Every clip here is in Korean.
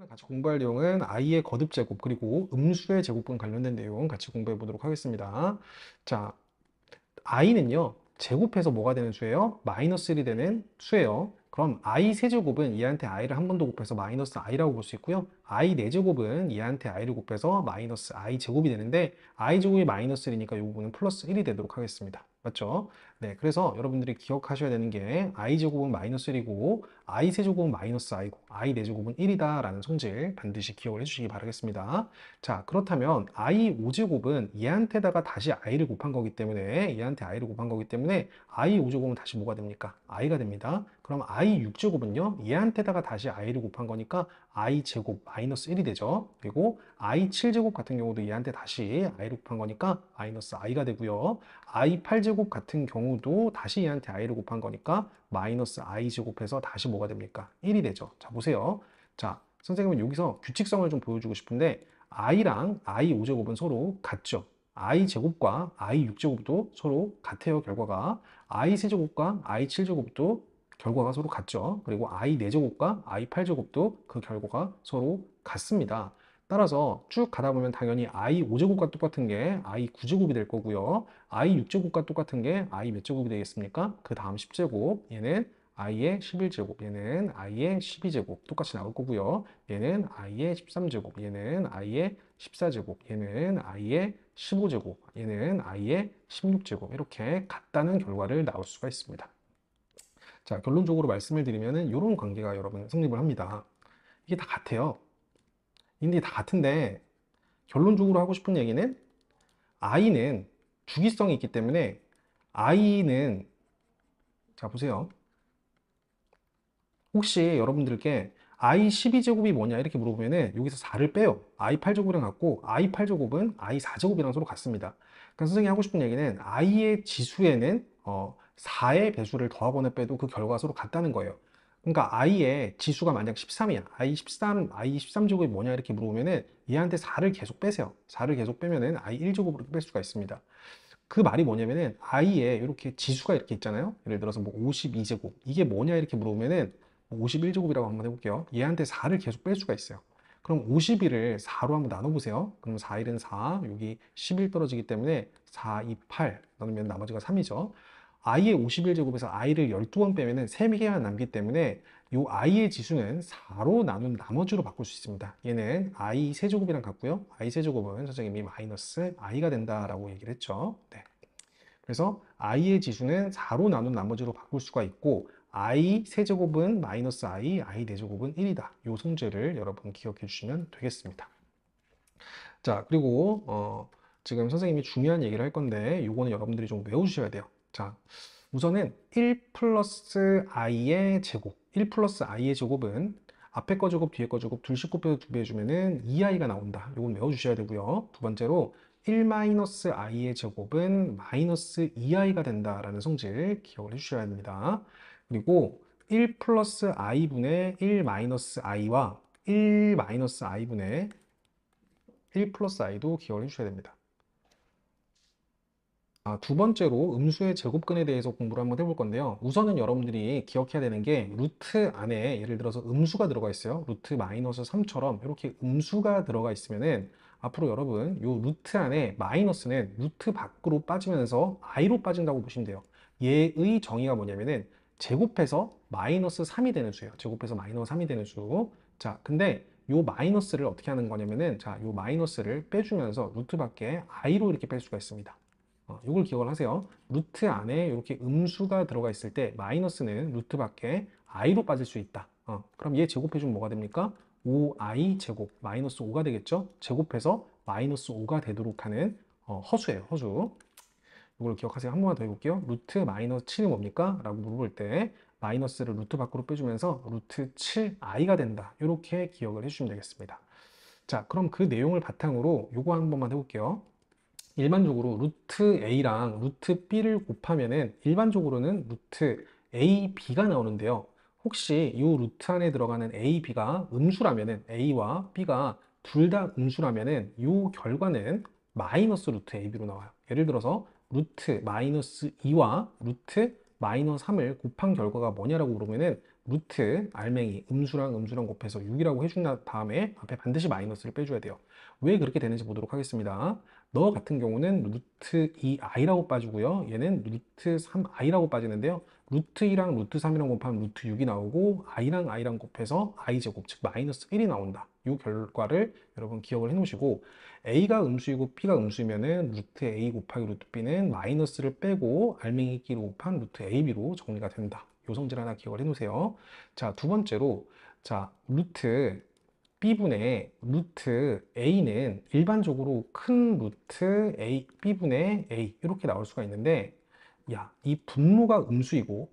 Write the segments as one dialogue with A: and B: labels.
A: 같이 공부할 내용은 i의 거듭 제곱 그리고 음수의 제곱분 관련된 내용 같이 공부해 보도록 하겠습니다. 자, i는요 제곱해서 뭐가 되는 수예요? 마이너스 1이 되는 수예요. 그럼 i 세제곱은 얘한테 i를 한 번 더 곱해서 마이너스 i라고 볼 수 있고요. i 4제곱은 얘한테 i를 곱해서 마이너스 i 제곱이 되는데 i 제곱이 마이너스 1이니까 이 부분은 플러스 1이 되도록 하겠습니다. 맞죠? 네, 그래서 여러분들이 기억하셔야 되는 게 i 제곱은 마이너스 1이고 i 세제곱은 마이너스 i고 i 4제곱은 1이다 라는 성질 반드시 기억을 해주시기 바라겠습니다. 자, 그렇다면 i 5제곱은 얘한테다가 다시 i를 곱한 거기 때문에 얘한테 i를 곱한 거기 때문에 i 5제곱은 다시 뭐가 됩니까? i가 됩니다. 그럼 i 6제곱은요 얘한테다가 다시 i를 곱한 거니까 i 제곱 마이너스 1이 되죠. 그리고 i 7제곱 같은 경우도 얘한테 다시 i를 곱한 거니까 마이너스 i가 되고요. i 8제곱 같은 경우도 다시 얘한테 i를 곱한 거니까 마이너스 i 제곱해서 다시 뭐가 됩니까? 1이 되죠. 자, 보세요. 자, 선생님은 여기서 규칙성을 좀 보여주고 싶은데 i랑 i 5제곱은 서로 같죠. i 제곱과 i 6제곱도 서로 같아요. 결과가 i 세제곱과 i 7제곱도 결과가 서로 같죠. 그리고 i 4제곱과 i 8제곱도 그 결과가 서로 같습니다. 따라서 쭉 가다 보면 당연히 i 5제곱과 똑같은 게 i 9제곱이 될 거고요. i 6제곱과 똑같은 게 i 몇 제곱이 되겠습니까? 그 다음 10제곱, 얘는 i의 11제곱, 얘는 i의 12제곱 똑같이 나올 거고요. 얘는 i의 13제곱, 얘는 i의 14제곱, 얘는 i의 15제곱, 얘는 i의 16제곱 이렇게 같다는 결과를 나올 수가 있습니다. 자, 결론적으로 말씀을 드리면은 이런 관계가 여러분 성립을 합니다. 이게 다 같아요. 근데 다 같은데 결론적으로 하고 싶은 얘기는 i는 주기성이 있기 때문에 i는 자 보세요. 혹시 여러분들께 i 12제곱이 뭐냐 이렇게 물어보면은 여기서 4를 빼요. i 8제곱이랑 같고 i 8제곱은 i 4제곱이랑 서로 같습니다. 그러니까 선생님이 하고 싶은 얘기는 i의 지수에는 4의 배수를 더하거나 빼도 그 결과가 서로 같다는 거예요. 그러니까 i의 지수가 만약 13이야. i 13제곱이 뭐냐 이렇게 물어보면은 얘한테 4를 계속 빼세요. 4를 계속 빼면은 i 1제곱으로 뺄 수가 있습니다. 그 말이 뭐냐면은 i에 이렇게 지수가 이렇게 있잖아요. 예를 들어서 뭐 52제곱 이게 뭐냐 이렇게 물어보면은 51제곱이라고 한번 해볼게요. 얘한테 4를 계속 뺄 수가 있어요. 그럼 51을 4로 한번 나눠보세요. 그럼 4, 1은 4, 여기 11 떨어지기 때문에 4, 2, 8 나누면 나머지가 3이죠. i의 51제곱에서 i를 12번 빼면은 3개만 남기 때문에 이 i의 지수는 4로 나눈 나머지로 바꿀 수 있습니다. 얘는 i 세제곱이랑 같고요. i 세제곱은 선생님이 마이너스 i가 된다라고 얘기를 했죠. 네. 그래서 i의 지수는 4로 나눈 나머지로 바꿀 수가 있고 i 세제곱은 마이너스 i 4제곱은 1이다. 이 성질을 여러분 기억해 주시면 되겠습니다. 자, 그리고 지금 선생님이 중요한 얘기를 할 건데 이거는 여러분들이 좀 외우셔야 돼요. 자, 우선은 1 플러스 i의 제곱 1 플러스 i의 제곱은 앞에 거 제곱 뒤에 거 제곱 둘씩 곱해서 2배 해주면은 2i가 나온다. 이건 외워주셔야 되고요. 두 번째로 1 마이너스 i의 제곱은 마이너스 2i가 된다라는 성질 기억을 해주셔야 됩니다. 그리고 1 플러스 i분의 1 마이너스 i와 1 마이너스 i분의 1 플러스 i도 기억을 해주셔야 됩니다. 두 번째로 음수의 제곱근에 대해서 공부를 한번 해볼 건데요. 우선은 여러분들이 기억해야 되는 게 루트 안에 예를 들어서 음수가 들어가 있어요. 루트 마이너스 3처럼 이렇게 음수가 들어가 있으면은 앞으로 여러분 요 루트 안에 마이너스는 루트 밖으로 빠지면서 i로 빠진다고 보시면 돼요. 얘의 정의가 뭐냐면은 제곱해서 마이너스 3이 되는 수예요. 제곱해서 마이너스 3이 되는 수. 자, 근데 요 마이너스를 어떻게 하는 거냐면은 자, 요 마이너스를 빼주면서 루트 밖에 i로 이렇게 뺄 수가 있습니다. 이걸 기억을 하세요. 루트 안에 이렇게 음수가 들어가 있을 때 마이너스는 루트 밖에 i로 빠질 수 있다. 그럼 얘 제곱해주면 뭐가 됩니까? 5i 제곱 마이너스 5가 되겠죠? 제곱해서 마이너스 5가 되도록 하는 허수예요. 허수. 이걸 기억하세요. 한 번만 더 해볼게요. 루트 마이너스 7이 뭡니까? 라고 물어볼 때 마이너스를 루트 밖으로 빼주면서 루트 7i가 된다. 이렇게 기억을 해주시면 되겠습니다. 자, 그럼 그 내용을 바탕으로 요거 한 번만 해볼게요. 일반적으로 루트 A랑 루트 B를 곱하면은 일반적으로는 루트 A, B가 나오는데요. 혹시 이 루트 안에 들어가는 A, B가 음수라면은 A와 B가 둘 다 음수라면은 이 결과는 마이너스 루트 A, B로 나와요. 예를 들어서 루트 마이너스 2와 루트 마이너스 3을 곱한 결과가 뭐냐라고 물으면은 루트 알맹이 음수랑 음수랑 곱해서 6이라고 해준 다음에 앞에 반드시 마이너스를 빼줘야 돼요. 왜 그렇게 되는지 보도록 하겠습니다. 너 같은 경우는 루트 2i라고 빠지고요. 얘는 루트 3i라고 빠지는데요. 루트 2랑 루트 3이랑 곱하면 루트 6이 나오고 i랑 i랑 곱해서 i제곱 즉 마이너스 1이 나온다. 이 결과를 여러분 기억을 해 놓으시고 a가 음수이고 b가 음수이면은 루트 a 곱하기 루트 b는 마이너스를 빼고 알맹이끼리 곱한 루트 ab로 정리가 된다. 요 성질 하나 기억을 해 놓으세요. 자, 두 번째로 자, 루트 b분의 루트 a는 일반적으로 큰 루트 a b분의 a 이렇게 나올 수가 있는데 야, 이 분모가 음수이고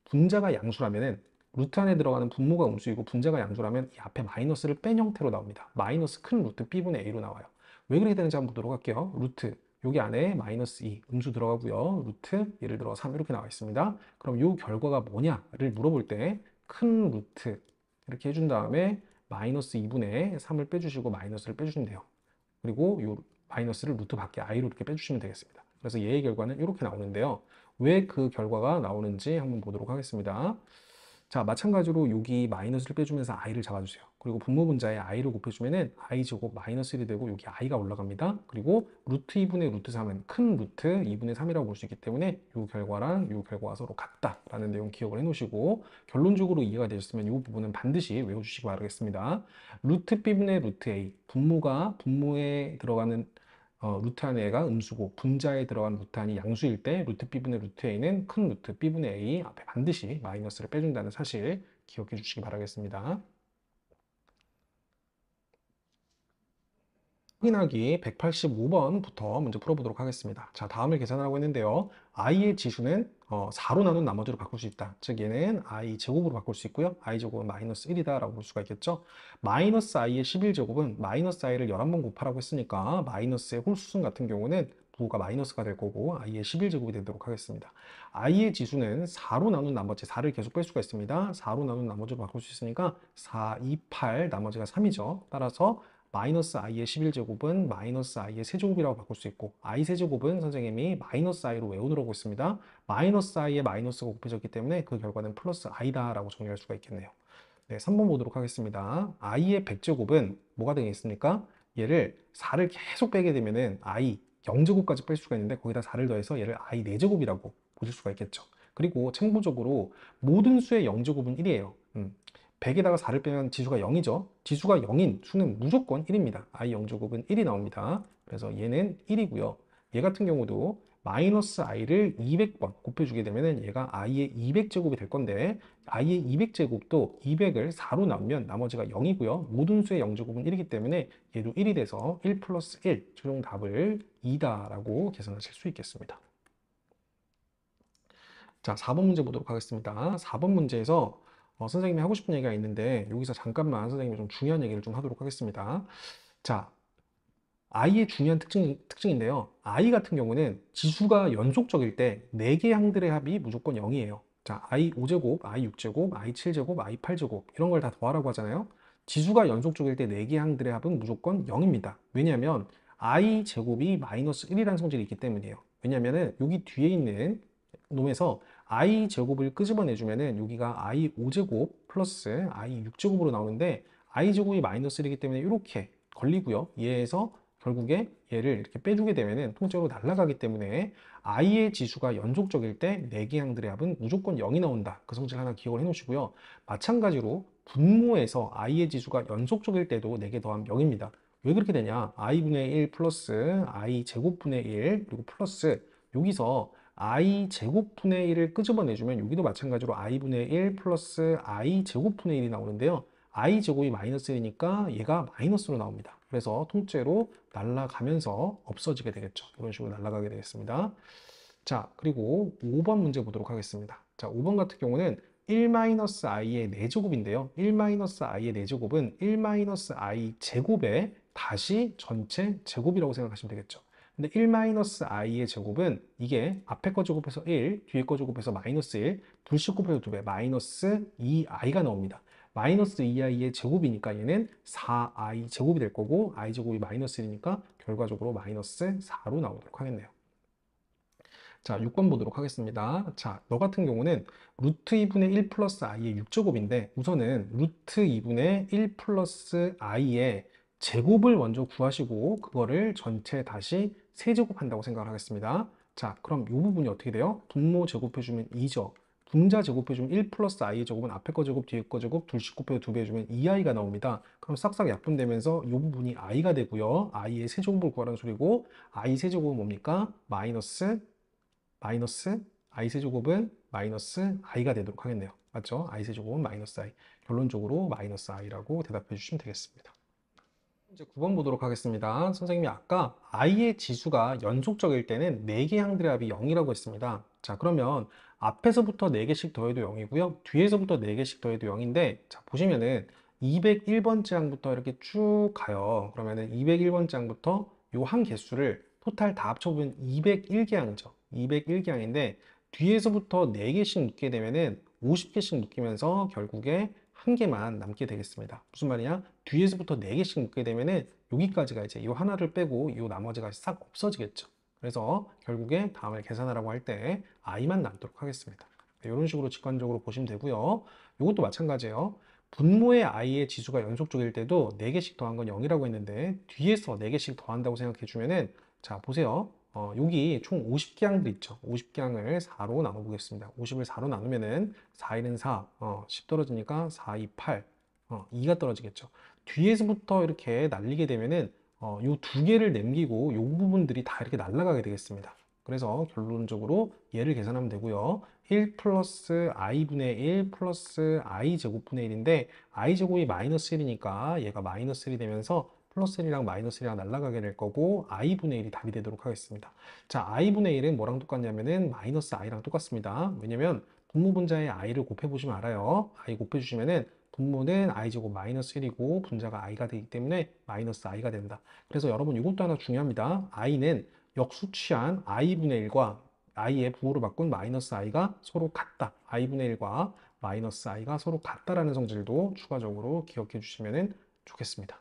A: 분자가 양수라면은 루트 안에 들어가는 분모가 음수이고 분자가 양수라면 이 앞에 마이너스를 뺀 형태로 나옵니다. 마이너스 큰 루트 b분의 a로 나와요. 왜 그렇게 되는지 한번 보도록 할게요. 루트 여기 안에 마이너스 2 음수 들어가고요. 루트 예를 들어 3 이렇게 나와 있습니다. 그럼 이 결과가 뭐냐를 물어볼 때 큰 루트 이렇게 해준 다음에 마이너스 2분의 3을 빼주시고 마이너스를 빼주시면 돼요. 그리고 이 마이너스를 루트 밖에 i로 이렇게 빼주시면 되겠습니다. 그래서 얘의 결과는 이렇게 나오는데요. 왜 그 결과가 나오는지 한번 보도록 하겠습니다. 자, 마찬가지로 여기 마이너스를 빼주면서 i를 잡아주세요. 그리고 분모 분자에 i를 곱해주면은 i 제곱 마이너스 1이 되고 여기 i가 올라갑니다. 그리고 루트 2분의 루트 3은 큰 루트 2분의 3이라고 볼 수 있기 때문에 이 결과랑 이 결과가 서로 같다라는 내용 기억을 해놓으시고 결론적으로 이해가 되셨으면 이 부분은 반드시 외워주시기 바라겠습니다. 루트 b분의 루트 a 분모가 분모에 들어가는 루트 안에가 음수고 분자에 들어간 루트 안이 양수일 때 루트 b분의 루트 a는 큰 루트 b분의 a 앞에 반드시 마이너스를 빼준다는 사실 기억해 주시기 바라겠습니다. 확인하기 185번부터 먼저 풀어보도록 하겠습니다. 자, 다음을 계산하라고 했는데요. i의 지수는 4로 나눈 나머지로 바꿀 수 있다. 즉 얘는 i 제곱으로 바꿀 수 있고요. i 제곱은 마이너스 1이다 라고 볼 수가 있겠죠. 마이너스 i의 11제곱은 마이너스 i를 11번 곱하라고 했으니까 마이너스의 홀수승 같은 경우는 부호가 마이너스가 될 거고 i의 11제곱이 되도록 하겠습니다. i의 지수는 4로 나눈 나머지 4를 계속 뺄 수가 있습니다. 4로 나눈 나머지로 바꿀 수 있으니까 4, 2, 8 나머지가 3이죠. 따라서 마이너스 i의 11제곱은 마이너스 i의 세제곱이라고 바꿀 수 있고 i 세제곱은 선생님이 마이너스 i로 외우느라고 했습니다. 마이너스 i에 마이너스가 곱해졌기 때문에 그 결과는 플러스 i다 라고 정리할 수가 있겠네요. 네, 3번 보도록 하겠습니다. i의 100제곱은 뭐가 되겠습니까? 얘를 4를 계속 빼게 되면은 i 0제곱까지 뺄 수가 있는데 거기다 4를 더해서 얘를 i 4제곱이라고 보실 수가 있겠죠. 그리고 참고적으로 모든 수의 0제곱은 1이에요. 100에다가 4를 빼면 지수가 0이죠. 지수가 0인 수는 무조건 1입니다. i 0제곱은 1이 나옵니다. 그래서 얘는 1이고요. 얘 같은 경우도 마이너스 i를 200번 곱해주게 되면 얘가 i의 200제곱이 될 건데 i의 200제곱도 200을 4로 나누면 나머지가 0이고요. 모든 수의 0제곱은 1이기 때문에 얘도 1이 돼서 1 플러스 1 최종 답을 2다 라고 계산하실 수 있겠습니다. 자, 4번 문제 보도록 하겠습니다. 4번 문제에서 선생님이 하고 싶은 얘기가 있는데 여기서 잠깐만 선생님이 좀 중요한 얘기를 좀 하도록 하겠습니다. 자, i의 중요한 특징인데요. i 같은 경우는 지수가 연속적일 때 4개 항들의 합이 무조건 0이에요. 자, i 5제곱, i 6제곱, i 7제곱, i 8제곱 이런 걸 다 더하라고 하잖아요. 지수가 연속적일 때 4개 항들의 합은 무조건 0입니다. 왜냐하면 i 제곱이 마이너스 1이라는 성질이 있기 때문이에요. 왜냐하면 여기 뒤에 있는 놈에서 i 제곱을 끄집어내주면은 여기가 i 5제곱 플러스 i 6제곱으로 나오는데 i 제곱이 마이너스 1이기 때문에 이렇게 걸리고요. 얘에서 결국에 얘를 이렇게 빼주게 되면은 통째로 날아가기 때문에 i의 지수가 연속적일 때 4개 항들의 합은 무조건 0이 나온다. 그 성질 하나 기억을 해 놓으시고요. 마찬가지로 분모에서 i의 지수가 연속적일 때도 4개 더하면 0입니다. 왜 그렇게 되냐? i분의 1 플러스 i 제곱분의 1 그리고 플러스 여기서 i 제곱분의 1을 끄집어내주면 여기도 마찬가지로 i분의 1 플러스 i 제곱분의 1이 나오는데요. i 제곱이 마이너스 1이니까 얘가 마이너스로 나옵니다. 그래서 통째로 날아가면서 없어지게 되겠죠. 이런 식으로 날아가게 되겠습니다. 자, 그리고 5번 문제 보도록 하겠습니다. 자, 5번 같은 경우는 1-i의 4제곱인데요. 1-i의 4제곱은 1-i 제곱에 다시 전체 제곱이라고 생각하시면 되겠죠. 근데 1-i의 제곱은 이게 앞에 거 제곱해서 1, 뒤에 거 제곱해서 마이너스 1, 둘씩 곱해서 2배, 마이너스 2i가 나옵니다. 마이너스 2i의 제곱이니까 얘는 4i 제곱이 될 거고 i 제곱이 마이너스 1이니까 결과적으로 마이너스 4로 나오도록 하겠네요. 자, 6번 보도록 하겠습니다. 자, 너 같은 경우는 루트 2분의 1 플러스 i의 6제곱인데 우선은 루트 2분의 1 플러스 i의 제곱을 먼저 구하시고 그거를 전체 다시 세제곱한다고 생각을 하겠습니다. 자, 그럼 이 부분이 어떻게 돼요? 분모 제곱해주면 2죠. 분자 제곱해주면 1 플러스 i의 제곱은 앞에 거 제곱, 뒤에 거 제곱, 둘씩 곱해서 2배 해주면 2i가 나옵니다. 그럼 싹싹 약분되면서 이 부분이 i가 되고요. i의 세제곱을 구하라는 소리고 i 세제곱은 뭡니까? 마이너스 i 세제곱은 마이너스 i가 되도록 하겠네요. 맞죠? i 세제곱은 마이너스 i. 결론적으로 마이너스 i라고 대답해 주시면 되겠습니다. 이제 9번 보도록 하겠습니다. 선생님이 아까 i의 지수가 연속적일 때는 4개 항들의 합이 0이라고 했습니다. 자, 그러면 앞에서부터 4개씩 더해도 0이고요. 뒤에서부터 4개씩 더해도 0인데 자, 보시면은 201번째 항부터 이렇게 쭉 가요. 그러면은 201번째 항부터 요 한 개수를 토탈 다 합쳐보면 201개 항이죠. 201개 항인데 뒤에서부터 4개씩 묶게 되면은 50개씩 묶이면서 결국에 한 개만 남게 되겠습니다. 무슨 말이냐? 뒤에서부터 4개씩 묶게 되면은 여기까지가 이제 이 하나를 빼고 이 나머지가 싹 없어지겠죠. 그래서 결국에 다음을 계산하라고 할 때 i만 남도록 하겠습니다. 이런 식으로 직관적으로 보시면 되고요. 이것도 마찬가지예요. 분모의 i의 지수가 연속적일 때도 4개씩 더한 건 0이라고 했는데 뒤에서 4개씩 더한다고 생각해 주면은 자 보세요. 여기 총 50개 항들 있죠. 50개 항을 4로 나눠 보겠습니다. 50을 4로 나누면은 4, 1은 4, 10 떨어지니까 4, 2, 8, 2가 떨어지겠죠. 뒤에서부터 이렇게 날리게 되면은 요 두 개를 남기고 요 부분들이 다 이렇게 날아가게 되겠습니다. 그래서 결론적으로 얘를 계산하면 되고요. 1 플러스 i분의 1 플러스 i 제곱분의 1인데 i 제곱이 마이너스 1이니까 얘가 마이너스 1이 되면서 플러스 1이랑 마이너스 1이랑 날아가게 될 거고 i분의 1이 답이 되도록 하겠습니다. 자, i분의 1은 뭐랑 똑같냐면은 마이너스 i랑 똑같습니다. 왜냐면 분모분자의 i를 곱해보시면 알아요. i 곱해주시면은 분모는 i제곱 마이너스 1이고 분자가 i가 되기 때문에 마이너스 i가 된다. 그래서 여러분 이것도 하나 중요합니다. i는 역수취한 i분의 1과 i의 부호로 바꾼 마이너스 i가 서로 같다. i분의 1과 마이너스 i가 서로 같다라는 성질도 추가적으로 기억해 주시면 좋겠습니다.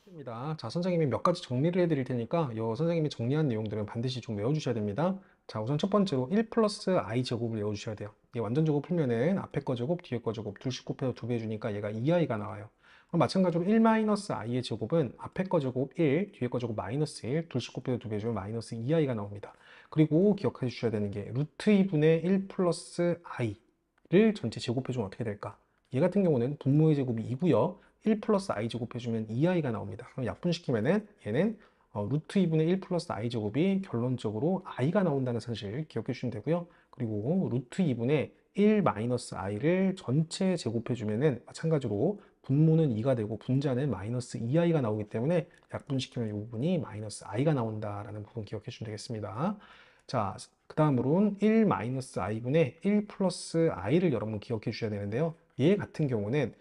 A: 입니다. 자, 선생님이 몇 가지 정리를 해드릴 테니까 선생님이 정리한 내용들은 반드시 좀 외워주셔야 됩니다. 자, 우선 첫 번째로 1 플러스 i 제곱을 외워주셔야 돼요. 이 완전 제곱 풀면은 앞에 거 제곱, 뒤에 거 제곱, 둘씩 곱해서 2배 해주니까 얘가 2i가 나와요. 그럼 마찬가지로 1 마이너스 i의 제곱은 앞에 거 제곱 1, 뒤에 거 제곱 마이너스 1, 둘씩 곱해서 2배 해주면 마이너스 2i가 나옵니다. 그리고 기억해 주셔야 되는 게 루트 2분의 1 플러스 i를 전체 제곱해주면 어떻게 될까? 얘 같은 경우는 분모의 제곱이 2고요. 1 플러스 i 제곱해주면 2i가 나옵니다. 그럼 약분시키면은 얘는 루트 2분의 1 플러스 i 제곱이 결론적으로 i가 나온다는 사실 기억해 주시면 되고요. 그리고 루트 2분의 1 마이너스 i를 전체 제곱해주면은 마찬가지로 분모는 2가 되고 분자는 마이너스 2i가 나오기 때문에 약분시키면 이 부분이 마이너스 i가 나온다라는 부분 기억해 주시면 되겠습니다. 자, 그 다음으로는 1 마이너스 i분의 1 플러스 i를 여러분 기억해 주셔야 되는데요. 얘 같은 경우는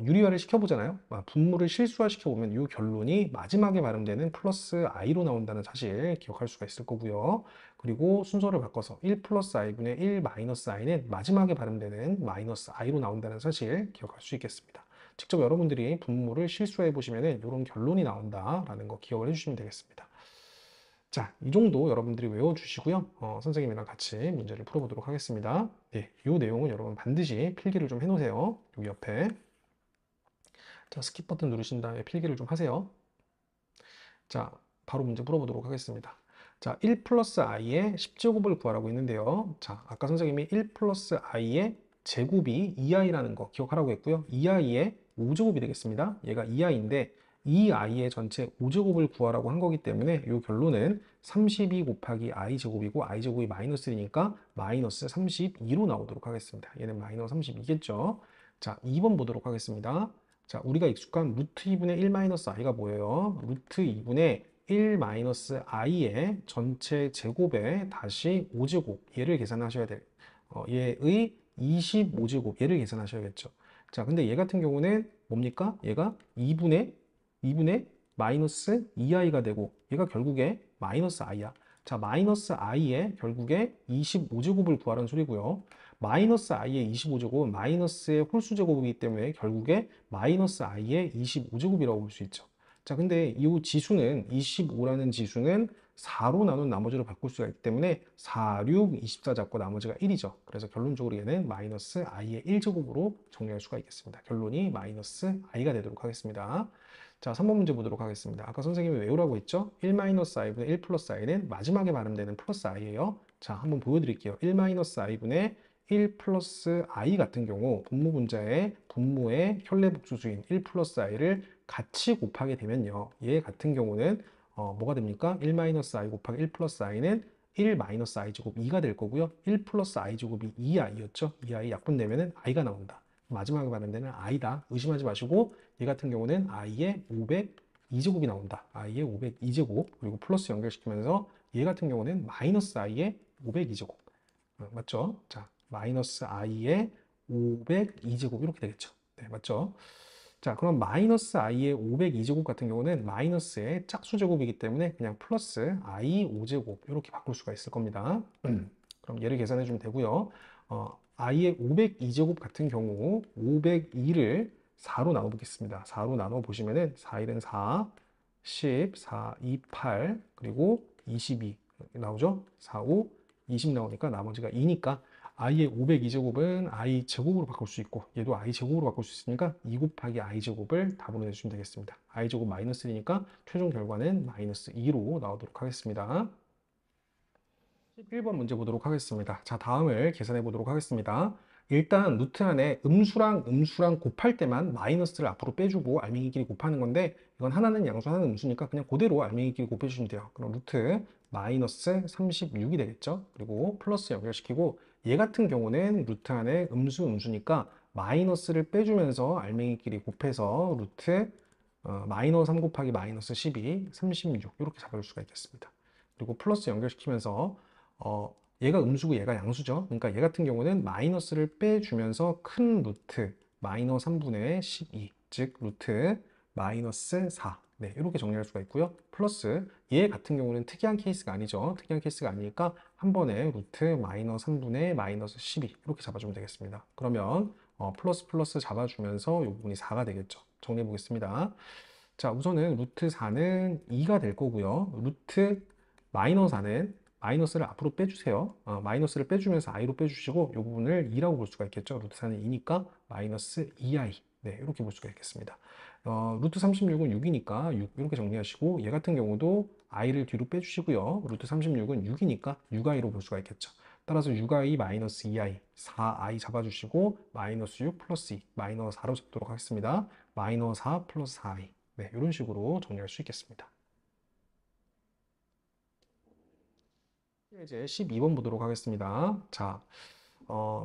A: 유리화를 시켜보잖아요. 분모를 실수화 시켜보면 이 결론이 마지막에 발음되는 플러스 i로 나온다는 사실 기억할 수가 있을 거고요. 그리고 순서를 바꿔서 1 플러스 i분의 1 마이너스 i는 마지막에 발음되는 마이너스 i로 나온다는 사실 기억할 수 있겠습니다. 직접 여러분들이 분모를 실수해 보시면 이런 결론이 나온다라는 거 기억을 해주시면 되겠습니다. 자, 이 정도 여러분들이 외워주시고요. 선생님이랑 같이 문제를 풀어보도록 하겠습니다. 네, 이 내용은 여러분 반드시 필기를 좀 해놓으세요. 여기 옆에. 자, 스킵 버튼 누르신 다음에 필기를 좀 하세요. 자, 바로 문제 풀어보도록 하겠습니다. 자, 1 플러스 i의 10제곱을 구하라고 했는데요. 자, 아까 선생님이 1 플러스 i의 제곱이 2i라는 거 기억하라고 했고요. 2i의 5제곱이 되겠습니다. 얘가 2i인데 2i의 전체 5제곱을 구하라고 한 거기 때문에 이 결론은 32 곱하기 i제곱이고 i제곱이 마이너스 1이니까 마이너스 32로 나오도록 하겠습니다. 얘는 마이너스 32겠죠. 자, 2번 보도록 하겠습니다. 자, 우리가 익숙한 루트 2분의 1 마이너스 i가 뭐예요? 루트 2분의 1 마이너스 i의 전체 제곱에 다시 5제곱 얘를 계산하셔야 될 얘의 25제곱 얘를 계산하셔야겠죠. 자, 근데 얘 같은 경우는 뭡니까? 얘가 2분의 마이너스 2i가 되고 얘가 결국에 마이너스 i야. 자, 마이너스 i의 결국에 25제곱을 구하라는 소리고요. 마이너스 i의 25제곱은 마이너스의 홀수제곱이기 때문에 결국에 마이너스 i의 25제곱이라고 볼 수 있죠. 자, 근데 이 지수는 25라는 지수는 4로 나눈 나머지로 바꿀 수가 있기 때문에 4, 6, 24 잡고 나머지가 1이죠. 그래서 결론적으로 얘는 마이너스 i의 1제곱으로 정리할 수가 있겠습니다. 결론이 마이너스 i가 되도록 하겠습니다. 자, 3번 문제 보도록 하겠습니다. 아까 선생님이 외우라고 했죠? 1 마이너스 i분의 1 플러스 i는 마지막에 발음되는 플러스 i예요. 자, 한번 보여드릴게요. 1 마이너스 i분의 1 플러스 i 같은 경우 분모 분자의 분모의 현례복수수인 1 플러스 i를 같이 곱하게 되면요. 얘 같은 경우는 뭐가 됩니까? 1 마이너스 i 곱하기 1 플러스 i는 1 마이너스 i 제곱 2가 될 거고요. 1 플러스 i 제곱이 2i였죠. 2i 약분되면은 i가 나온다. 마지막에 발음되는 i다. 의심하지 마시고 얘 같은 경우는 i의 502제곱이 나온다. i의 502제곱 그리고 플러스 연결시키면서 얘 같은 경우는 마이너스 i의 502제곱 맞죠? 자, 마이너스 i의 502제곱 이렇게 되겠죠. 네, 맞죠? 자, 그럼 마이너스 i의 502제곱 같은 경우는 마이너스의 짝수제곱이기 때문에 그냥 플러스 i 5제곱 이렇게 바꿀 수가 있을 겁니다. 그럼 얘를 계산해 주면 되고요. i의 502제곱 같은 경우 502를 4로 나눠 보겠습니다. 4로 나눠 보시면은 4, 1은 4, 10, 4, 2, 8, 그리고 22 나오죠? 4, 5, 20 나오니까 나머지가 2니까 i의 502제곱은 i 제곱으로 바꿀 수 있고 얘도 i 제곱으로 바꿀 수 있으니까 2 곱하기 i 제곱을 답으로 내주시면 되겠습니다. i 제곱 마이너스 1이니까 최종 결과는 마이너스 2로 나오도록 하겠습니다. 11번 문제 보도록 하겠습니다. 자, 다음을 계산해 보도록 하겠습니다. 일단 루트 안에 음수랑 곱할 때만 마이너스를 앞으로 빼주고 알맹이끼리 곱하는 건데 이건 하나는 양수 하나는 음수니까 그냥 그대로 알맹이끼리 곱해주시면 돼요. 그럼 루트 마이너스 36이 되겠죠. 그리고 플러스 연결시키고 얘 같은 경우는 루트 안에 음수니까 마이너스를 빼주면서 알맹이끼리 곱해서 루트 마이너스 3 곱하기 마이너스 12, 36 이렇게 잡아줄 수가 있겠습니다. 그리고 플러스 연결시키면서 얘가 음수고 얘가 양수죠. 그러니까 얘 같은 경우는 마이너스를 빼주면서 큰 루트 마이너스 3분의 12, 즉 루트 마이너스 4. 네, 이렇게 정리할 수가 있고요. 플러스 얘 같은 경우는 특이한 케이스가 아니죠. 특이한 케이스가 아니니까 한 번에 루트 마이너스 3분의 마이너스 12 이렇게 잡아주면 되겠습니다. 그러면 플러스 잡아주면서 이 부분이 4가 되겠죠. 정리해 보겠습니다. 자, 우선은 루트 4는 2가 될 거고요. 루트 마이너스 4는 마이너스를 앞으로 빼주세요. 마이너스를 빼주면서 i로 빼주시고 이 부분을 2라고 볼 수가 있겠죠. 루트 4는 2니까 마이너스 2i. 네, 이렇게 볼 수가 있겠습니다. 루트 36은 6이니까 6 이렇게 정리하시고 얘 같은 경우도 i를 뒤로 빼주시고요. 루트 36은 6이니까 6i로 볼 수가 있겠죠. 따라서 6i 마이너스 2i, 4i 잡아주시고 마이너스 6 플러스 2, 마이너스 4로 잡도록 하겠습니다. 마이너스 4 플러스 4i. 네, 이런 식으로 정리할 수 있겠습니다. 이제 12번 보도록 하겠습니다. 자,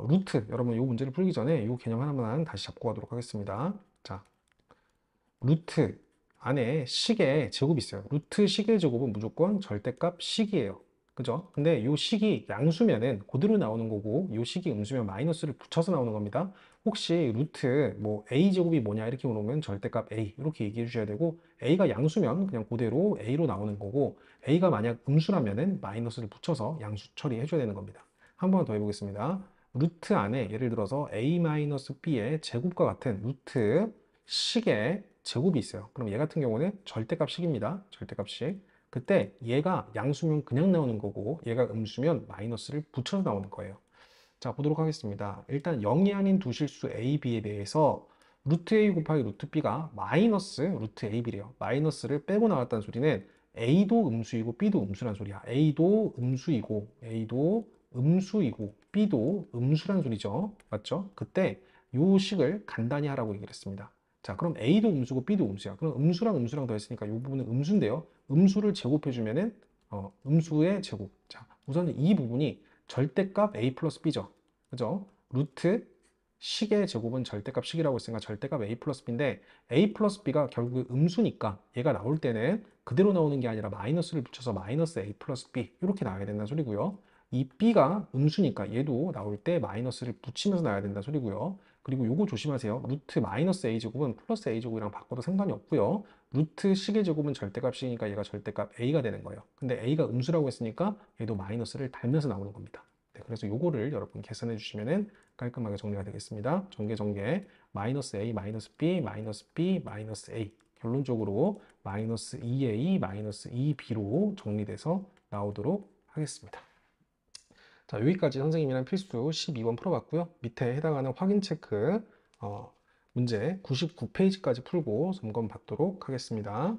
A: 루트. 여러분, 이 문제를 풀기 전에 이 개념 하나만 다시 잡고 가도록 하겠습니다. 자, 루트 안에 식의 제곱이 있어요. 루트 식의 제곱은 무조건 절대값 식이에요. 그죠? 근데 이 식이 양수면은 그대로 나오는 거고 이 식이 음수면 마이너스를 붙여서 나오는 겁니다. 혹시 루트 뭐 a 제곱이 뭐냐 이렇게 물으면 절대값 a 이렇게 얘기해 주셔야 되고 a가 양수면 그냥 그대로 a로 나오는 거고 a가 만약 음수라면은 마이너스를 붙여서 양수 처리해 줘야 되는 겁니다. 한 번 더 해보겠습니다. 루트 안에 예를 들어서 a-b의 제곱과 같은 루트 식의 제곱이 있어요. 그럼 얘 같은 경우는 절대값식입니다. 절대값식. 그때 얘가 양수면 그냥 나오는 거고 얘가 음수면 마이너스를 붙여서 나오는 거예요. 자, 보도록 하겠습니다. 일단 0이 아닌 두 실수 a, b에 대해서 루트 a 곱하기 루트 b가 마이너스 루트 a, b래요. 마이너스를 빼고 나왔다는 소리는 a도 음수이고 b도 음수란 소리야. a도 음수이고 b도 음수란 소리죠. 맞죠? 그때 요 식을 간단히 하라고 얘기를 했습니다. 자, 그럼 a도 음수고 b도 음수야. 그럼 음수랑 더했으니까 이 부분은 음수인데요. 음수를 제곱해주면은 음수의 제곱. 자, 우선은 이 부분이 절대값 a 플러스 b죠. 그죠? 루트 식의 제곱은 절대값 식이라고 했으니까 절대값 a 플러스 b인데 a 플러스 b가 결국 음수니까 얘가 나올 때는 그대로 나오는 게 아니라 마이너스를 붙여서 마이너스 a 플러스 b 이렇게 나와야 된다는 소리고요. 이 b가 음수니까 얘도 나올 때 마이너스를 붙이면서 나와야 된다는 소리고요. 그리고 요거 조심하세요. 루트 마이너스 a 제곱은 플러스 a 제곱이랑 바꿔도 상관이 없고요. 루트 식의 제곱은 절대값이니까 얘가 절대값 a가 되는 거예요. 근데 a가 음수라고 했으니까 얘도 마이너스를 달면서 나오는 겁니다. 네, 그래서 요거를 여러분 계산해 주시면은 깔끔하게 정리가 되겠습니다. 전개 마이너스 a 마이너스 b 마이너스 b 마이너스 a 결론적으로 마이너스 2a, 마이너스 2b로 정리돼서 나오도록 하겠습니다. 자, 여기까지 선생님이랑 필수 12번 풀어봤고요. 밑에 해당하는 확인 체크 문제 99페이지까지 풀고 점검 받도록 하겠습니다.